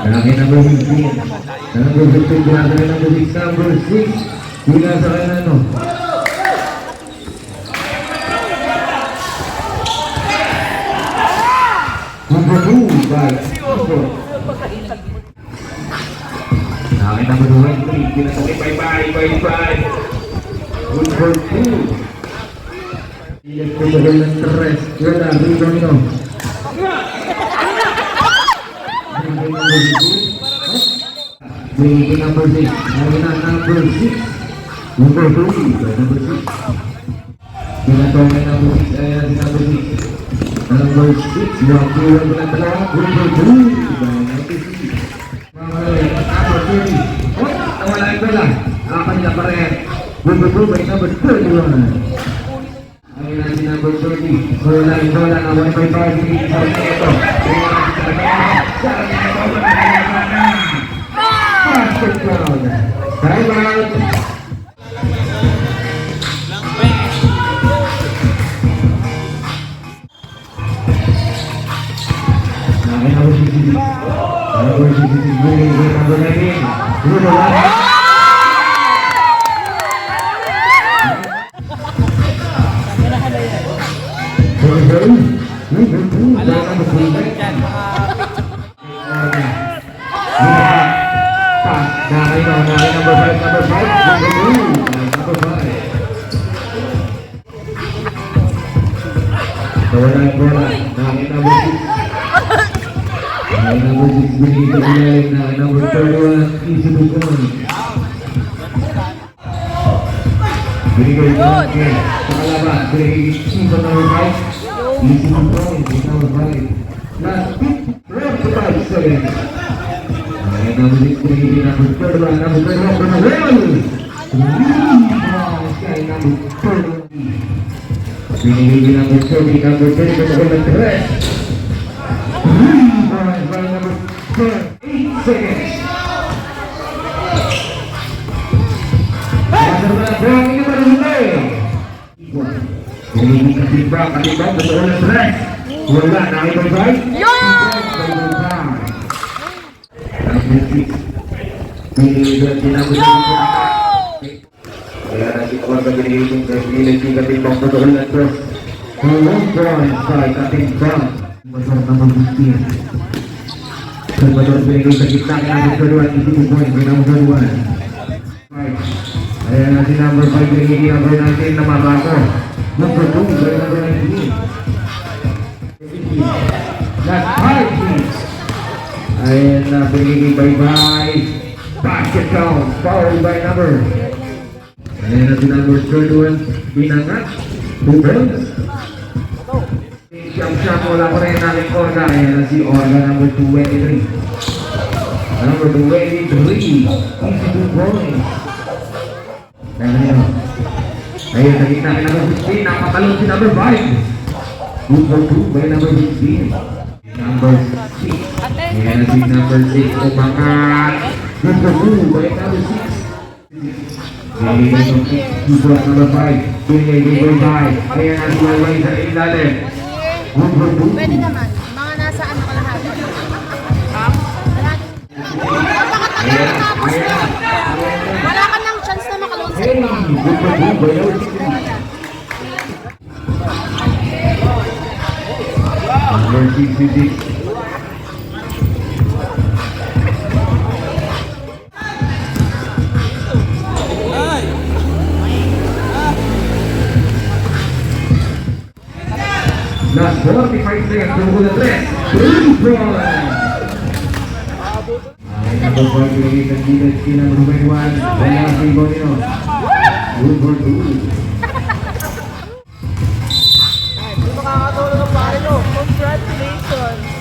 Lagi number 15. Number 15, lagi number 6, number 6. Bila sa kanya, no? Number 2, by Ipo. Lagi number 23, bila sa kanya, bye. Number 2. Ilan po ba ng tres? Wala, rebound nyo. Bring number 6. Number 6. Number 3. Number 6. Pinatong number 6. Ayan si number 6. Number 6. Wakulan ko na talaga. Number 2. Number 30. Oh, nawala yung bala. Akan niya pa rin. Number 2 by number 31. Ayan si number 30. Bola. Nawala by 5. Ito. Basket down. Time out. Number 5. Bola. Number 6 binigay sa ilalim na number 31, Easy Bukon. Binigay sa akin sa kalaban. Binigay sa number 5, Easy Bukon, number 5. Last 55 seconds. Number 6 binigay number 31, number 11. Kay number 30. Binigay number 30, number 30, number 3. Number 8 seconds. Katimbang, betul na stress. Wala, nakibay-bay. Number 6. Binigay kaya nanti keluarga binigay itong katimbang betul na stress. 1 point by katimbang. Pasal number 15. Salvador binigay sa gitna kaya number 2, Easy Bukon, number 1. Ayan na si number 5 binigay number 19 na Marako. Number 2, number 19. Last 5 minutes. Ayan na binigay bye-bye. Basket count, foul by number. Ayan na si number 31, binangat. 2 points. Siyam-siyam wala pa rin namin Orga. Ayan na si Orga number 23. Number 23, Easy Bukon. Ayun, sa gitna kay number 16, napatalong si number 5. Number 2 by number 16. Number 6. Ayan na si number 6, umangat. Number 2 by number 6. Number 5. Binigay by 5. Ayan na si Walway sa ilalim. Number 2. Pwede naman. Mga nasa ano kalahati. Wala ka ng chance na makalong sa iba. Number 66. Last 45 seconds, tunggu na 3. 3 points. Number 4 binigay sa Gilas si number 21. Wala ang rebound nyo. Number 2. Hindi makakatulong ang pare nyo. Congratulations!